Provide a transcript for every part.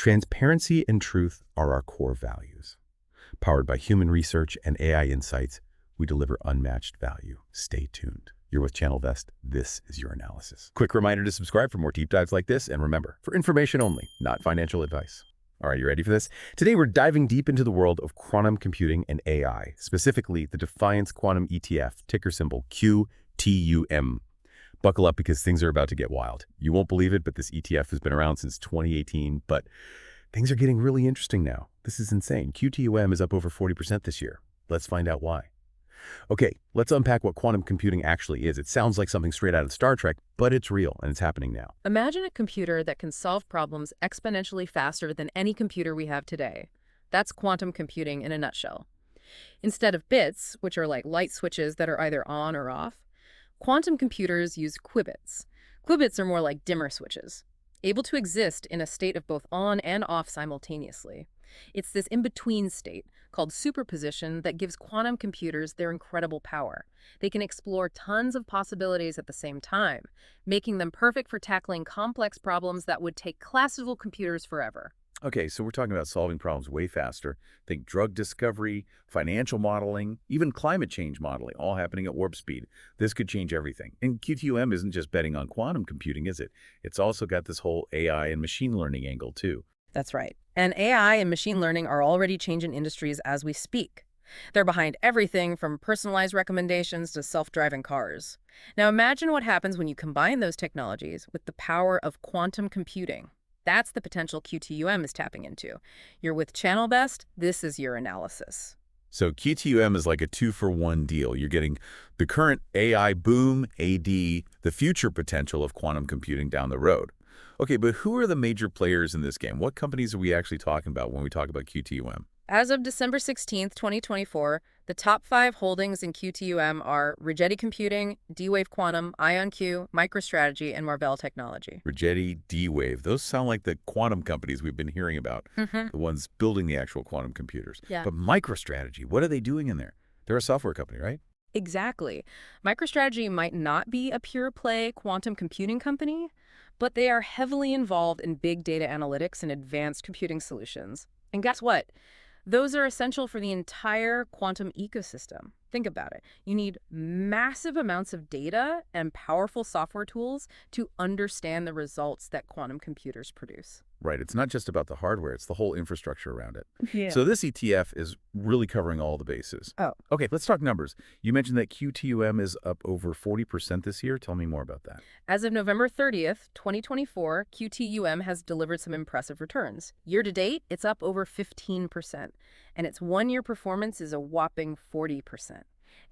Transparency and truth are our core values. Powered by human research and AI insights, we deliver unmatched value. Stay tuned. You're with Channelvest. This is your analysis. Quick reminder to subscribe for more deep dives like this. And remember, for information only, not financial advice. All right, you ready for this? Today, we're diving deep into the world of quantum computing and AI, specifically the Defiance Quantum ETF, ticker symbol QTUM. Buckle up because things are about to get wild. You won't believe it, but this ETF has been around since 2018, but things are getting really interesting now. This is insane. QTUM is up over 40% this year. Let's find out why. Okay, let's unpack what quantum computing actually is. It sounds like something straight out of Star Trek, but it's real, and it's happening now. Imagine a computer that can solve problems exponentially faster than any computer we have today. That's quantum computing in a nutshell. Instead of bits, which are like light switches that are either on or off, quantum computers use qubits. Qubits are more like dimmer switches, able to exist in a state of both on and off simultaneously. It's this in-between state, called superposition, that gives quantum computers their incredible power. They can explore tons of possibilities at the same time, making them perfect for tackling complex problems that would take classical computers forever. Okay, so we're talking about solving problems way faster. Think drug discovery, financial modeling, even climate change modeling, all happening at warp speed. This could change everything. And QTUM isn't just betting on quantum computing, is it? It's also got this whole AI and machine learning angle, too. That's right. And AI and machine learning are already changing industries as we speak. They're behind everything from personalized recommendations to self-driving cars. Now imagine what happens when you combine those technologies with the power of quantum computing. That's the potential QTUM is tapping into. You're with Channelvest. This is your analysis. So QTUM is like a two-for-one deal. You're getting the current AI boom, AD, the future potential of quantum computing down the road. Okay, but who are the major players in this game? What companies are we actually talking about when we talk about QTUM? As of December 16th, 2024, the top 5 holdings in QTUM are Rigetti Computing, D-Wave Quantum, IonQ, MicroStrategy, and Marvell Technology. Rigetti, D-Wave, those sound like the quantum companies we've been hearing about, the ones building the actual quantum computers. Yeah. But MicroStrategy, what are they doing in there? They're a software company, right? Exactly. MicroStrategy might not be a pure-play quantum computing company, but they are heavily involved in big data analytics and advanced computing solutions. And guess what? Those are essential for the entire quantum ecosystem. Think about it. You need massive amounts of data and powerful software tools to understand the results that quantum computers produce. Right. It's not just about the hardware. It's the whole infrastructure around it. Yeah. So this ETF is really covering all the bases. Oh. Okay, let's talk numbers. You mentioned that QTUM is up over 40% this year. Tell me more about that. As of November 30th, 2024, QTUM has delivered some impressive returns. Year to date, it's up over 15%, and its one-year performance is a whopping 40%.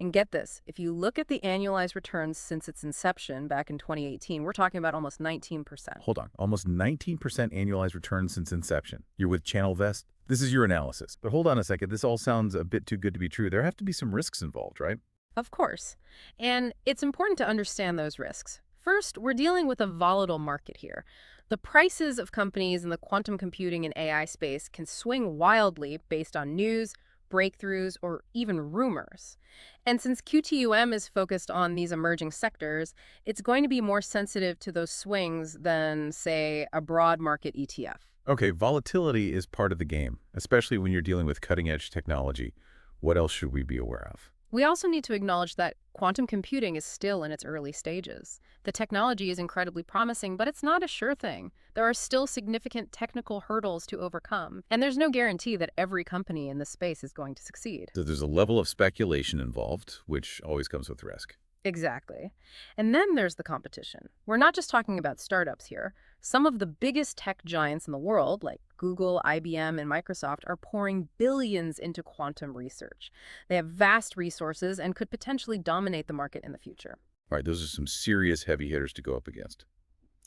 And get this, if you look at the annualized returns since its inception back in 2018, we're talking about almost 19%. Hold on, almost 19% annualized return since inception. You're with Channelvest. This is your analysis. But hold on a second, this all sounds a bit too good to be true. There have to be some risks involved, right? Of course. And it's important to understand those risks. First, we're dealing with a volatile market here. The prices of companies in the quantum computing and AI space can swing wildly based on news, breakthroughs, or even rumors. And since QTUM is focused on these emerging sectors, it's going to be more sensitive to those swings than, say, a broad market ETF. Okay, volatility is part of the game, especially when you're dealing with cutting-edge technology. What else should we be aware of? We also need to acknowledge that quantum computing is still in its early stages. The technology is incredibly promising, but it's not a sure thing. There are still significant technical hurdles to overcome, and there's no guarantee that every company in this space is going to succeed. So there's a level of speculation involved, which always comes with risk. Exactly. And then there's the competition. We're not just talking about startups here. Some of the biggest tech giants in the world, like Google, IBM, and Microsoft, are pouring billions into quantum research. They have vast resources and could potentially dominate the market in the future. All right, those are some serious heavy hitters to go up against.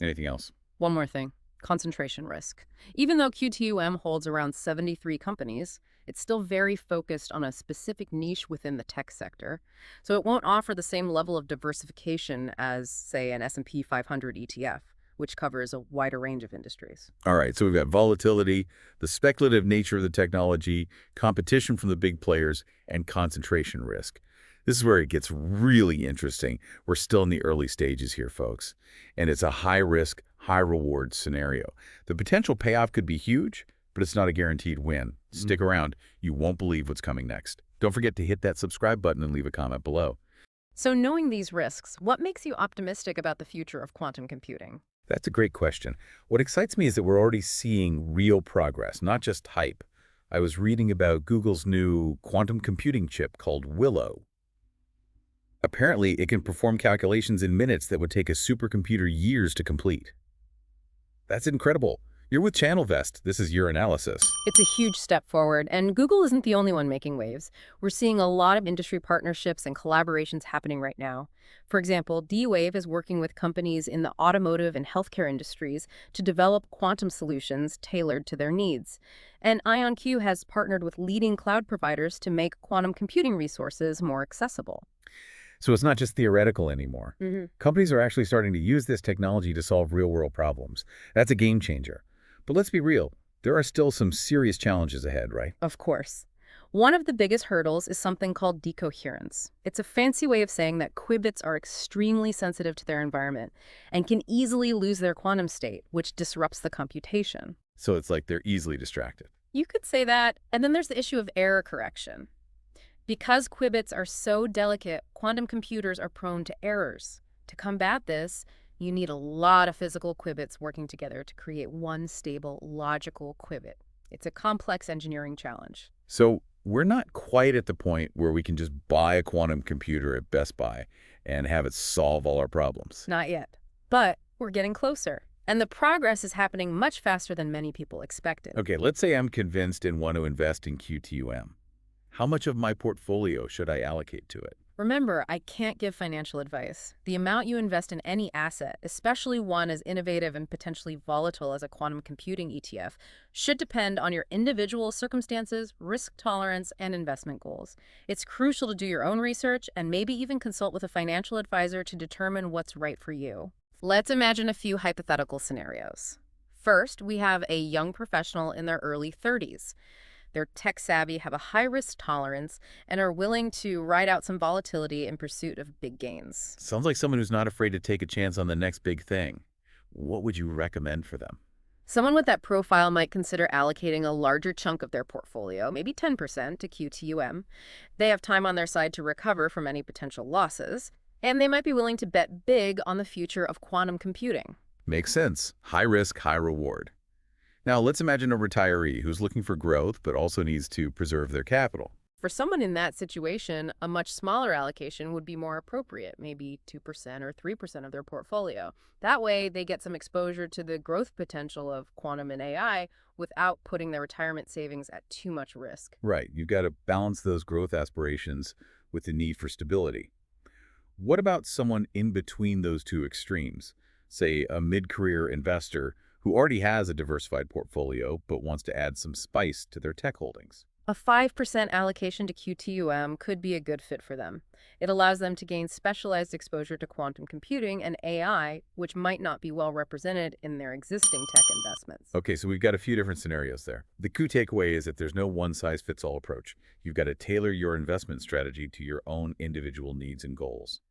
Anything else? One more thing, concentration risk. Even though QTUM holds around 73 companies, it's still very focused on a specific niche within the tech sector, so it won't offer the same level of diversification as, say, an S&P 500 ETF, which covers a wider range of industries. All right, so we've got volatility, the speculative nature of the technology, competition from the big players, and concentration risk. This is where it gets really interesting. We're still in the early stages here, folks. And it's a high-risk, high-reward scenario. The potential payoff could be huge, but it's not a guaranteed win. Stick around. You won't believe what's coming next. Don't forget to hit that subscribe button and leave a comment below. So knowing these risks, what makes you optimistic about the future of quantum computing? That's a great question. What excites me is that we're already seeing real progress, not just hype. I was reading about Google's new quantum computing chip called Willow. Apparently, it can perform calculations in minutes that would take a supercomputer years to complete. That's incredible. You're with Channelvest. This is your analysis. It's a huge step forward, and Google isn't the only one making waves. We're seeing a lot of industry partnerships and collaborations happening right now. For example, D-Wave is working with companies in the automotive and healthcare industries to develop quantum solutions tailored to their needs. And IonQ has partnered with leading cloud providers to make quantum computing resources more accessible. So it's not just theoretical anymore. Companies are actually starting to use this technology to solve real-world problems. That's a game changer. But let's be real, there are still some serious challenges ahead, right? Of course. One of the biggest hurdles is something called decoherence. It's a fancy way of saying that qubits are extremely sensitive to their environment and can easily lose their quantum state, which disrupts the computation. So it's like they're easily distracted. You could say that, and then there's the issue of error correction. Because qubits are so delicate, quantum computers are prone to errors. To combat this, you need a lot of physical qubits working together to create one stable, logical qubit. It's a complex engineering challenge. So we're not quite at the point where we can just buy a quantum computer at Best Buy and have it solve all our problems. Not yet. But we're getting closer. And the progress is happening much faster than many people expected. Okay, let's say I'm convinced and want to invest in QTUM. How much of my portfolio should I allocate to it? Remember, I can't give financial advice. The amount you invest in any asset, especially one as innovative and potentially volatile as a quantum computing ETF, should depend on your individual circumstances, risk tolerance, and investment goals. It's crucial to do your own research and maybe even consult with a financial advisor to determine what's right for you. Let's imagine a few hypothetical scenarios. First, we have a young professional in their early 30s. They're tech-savvy, have a high-risk tolerance, and are willing to ride out some volatility in pursuit of big gains. Sounds like someone who's not afraid to take a chance on the next big thing. What would you recommend for them? Someone with that profile might consider allocating a larger chunk of their portfolio, maybe 10%, to QTUM. They have time on their side to recover from any potential losses, and they might be willing to bet big on the future of quantum computing. Makes sense. High risk, high reward. Now, let's imagine a retiree who's looking for growth but also needs to preserve their capital. For someone in that situation, a much smaller allocation would be more appropriate, maybe 2% or 3% of their portfolio. That way, they get some exposure to the growth potential of quantum and AI without putting their retirement savings at too much risk. Right. You've got to balance those growth aspirations with the need for stability. What about someone in between those two extremes? Say a mid-career investor who already has a diversified portfolio but wants to add some spice to their tech holdings. A 5% allocation to QTUM could be a good fit for them. It allows them to gain specialized exposure to quantum computing and AI, which might not be well represented in their existing tech investments. Okay, so we've got a few different scenarios there. The key takeaway is that there's no one-size-fits-all approach. You've got to tailor your investment strategy to your own individual needs and goals.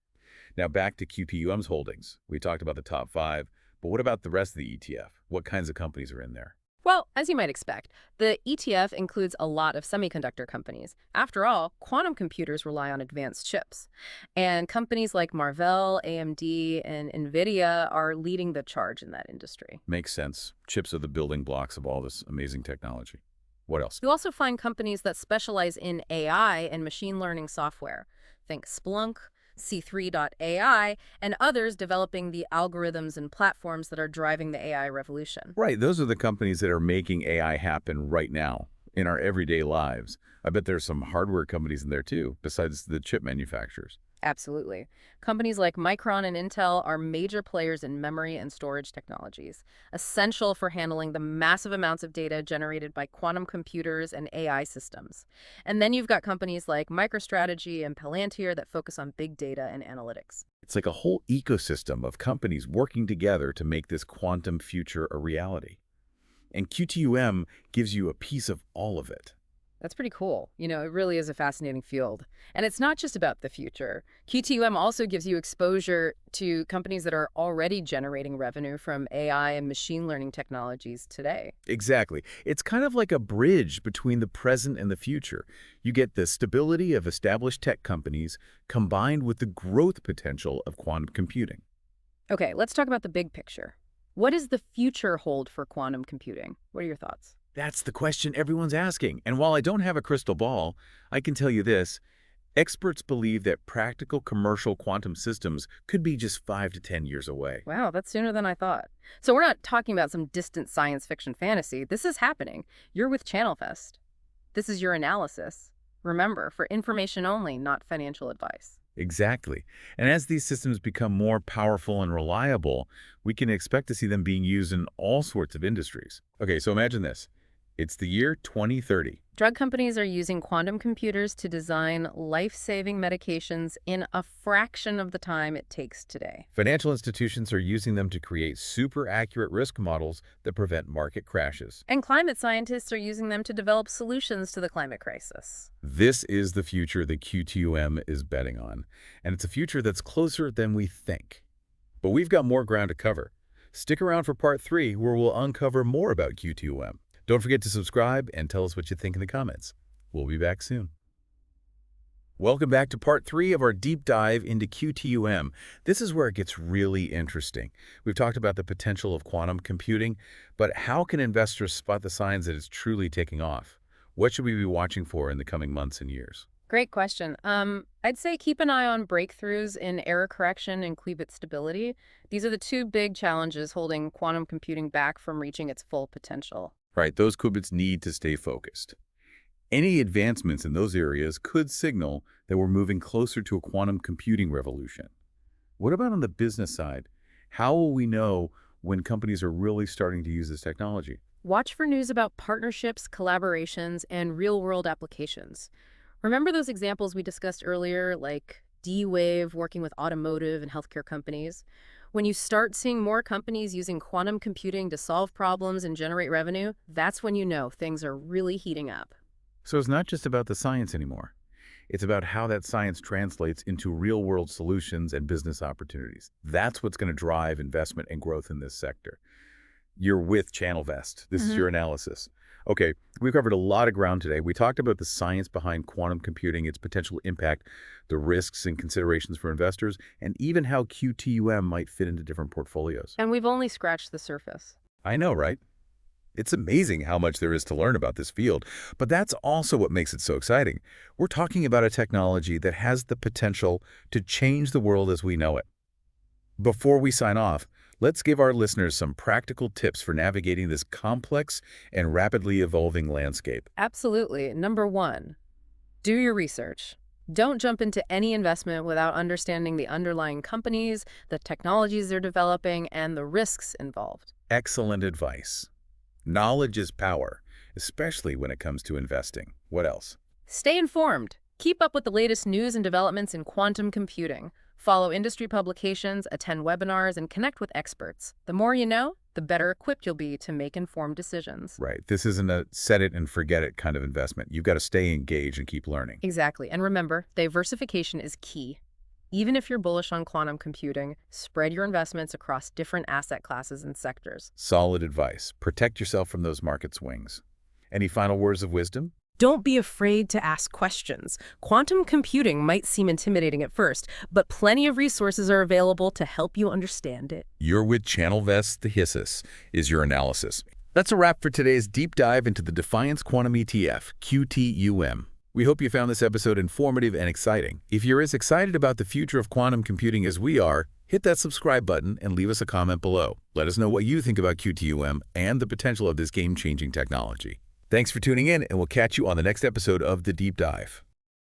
Now back to QTUM's holdings. We talked about the top 5. But what about the rest of the ETF? What kinds of companies are in there? Well, as you might expect, the ETF includes a lot of semiconductor companies. After all, quantum computers rely on advanced chips. And companies like Marvell, AMD, and NVIDIA are leading the charge in that industry. Makes sense. Chips are the building blocks of all this amazing technology. What else? You also find companies that specialize in AI and machine learning software. Think Splunk, C3.ai, and others developing the algorithms and platforms that are driving the AI revolution. Right, those are the companies that are making AI happen right now in our everyday lives. I bet there's some hardware companies in there too, besides the chip manufacturers. Absolutely. Companies like Micron and Intel are major players in memory and storage technologies, essential for handling the massive amounts of data generated by quantum computers and AI systems. And then you've got companies like MicroStrategy and Palantir that focus on big data and analytics. It's like a whole ecosystem of companies working together to make this quantum future a reality. And QTUM gives you a piece of all of it. That's pretty cool. You know, it really is a fascinating field. And it's not just about the future. QTUM also gives you exposure to companies that are already generating revenue from AI and machine learning technologies today. Exactly. It's kind of like a bridge between the present and the future. You get the stability of established tech companies combined with the growth potential of quantum computing. Okay, let's talk about the big picture. What does the future hold for quantum computing? What are your thoughts? That's the question everyone's asking. And while I don't have a crystal ball, I can tell you this. Experts believe that practical commercial quantum systems could be just 5 to 10 years away. Wow, that's sooner than I thought. So we're not talking about some distant science fiction fantasy. This is happening. You're with Channelvest. This is your analysis. Remember, for information only, not financial advice. Exactly. And as these systems become more powerful and reliable, we can expect to see them being used in all sorts of industries. Okay, so imagine this. It's the year 2030. Drug companies are using quantum computers to design life-saving medications in a fraction of the time it takes today. Financial institutions are using them to create super accurate risk models that prevent market crashes. And climate scientists are using them to develop solutions to the climate crisis. This is the future that QTUM is betting on, and it's a future that's closer than we think. But we've got more ground to cover. Stick around for part 3, where we'll uncover more about QTUM. Don't forget to subscribe and tell us what you think in the comments. We'll be back soon. Welcome back to part 3 of our deep dive into QTUM. This is where it gets really interesting. We've talked about the potential of quantum computing, but how can investors spot the signs that it's truly taking off? What should we be watching for in the coming months and years? Great question. I'd say keep an eye on breakthroughs in error correction and qubit stability. These are the two big challenges holding quantum computing back from reaching its full potential. Right, those qubits need to stay focused. Any advancements in those areas could signal that we're moving closer to a quantum computing revolution. What about on the business side? How will we know when companies are really starting to use this technology? Watch for news about partnerships, collaborations, and real-world applications. Remember those examples we discussed earlier, like D-Wave working with automotive and healthcare companies? When you start seeing more companies using quantum computing to solve problems and generate revenue, that's when you know things are really heating up. So it's not just about the science anymore. It's about how that science translates into real-world solutions and business opportunities. That's what's going to drive investment and growth in this sector. You're with Channelvest. This is your analysis. Okay, we've covered a lot of ground today. We talked about the science behind quantum computing, its potential impact, the risks and considerations for investors, and even how QTUM might fit into different portfolios. And we've only scratched the surface. I know, right? It's amazing how much there is to learn about this field, but that's also what makes it so exciting. We're talking about a technology that has the potential to change the world as we know it. Before we sign off, let's give our listeners some practical tips for navigating this complex and rapidly evolving landscape. Absolutely. Number 1, do your research. Don't jump into any investment without understanding the underlying companies, the technologies they're developing, and the risks involved. Excellent advice. Knowledge is power, especially when it comes to investing. What else? Stay informed. Keep up with the latest news and developments in quantum computing. Follow industry publications, attend webinars, and connect with experts. The more you know, the better equipped you'll be to make informed decisions. Right. This isn't a set it and forget it kind of investment. You've got to stay engaged and keep learning. Exactly. And remember, diversification is key. Even if you're bullish on quantum computing, spread your investments across different asset classes and sectors. Solid advice. Protect yourself from those market swings. Any final words of wisdom? Don't be afraid to ask questions. Quantum computing might seem intimidating at first, but plenty of resources are available to help you understand it. You're with Channelvest. The Hissus is your analysis. That's a wrap for today's deep dive into the Defiance Quantum ETF, QTUM. We hope you found this episode informative and exciting. If you're as excited about the future of quantum computing as we are, hit that subscribe button and leave us a comment below. Let us know what you think about QTUM and the potential of this game-changing technology. Thanks for tuning in, and we'll catch you on the next episode of The Deep Dive.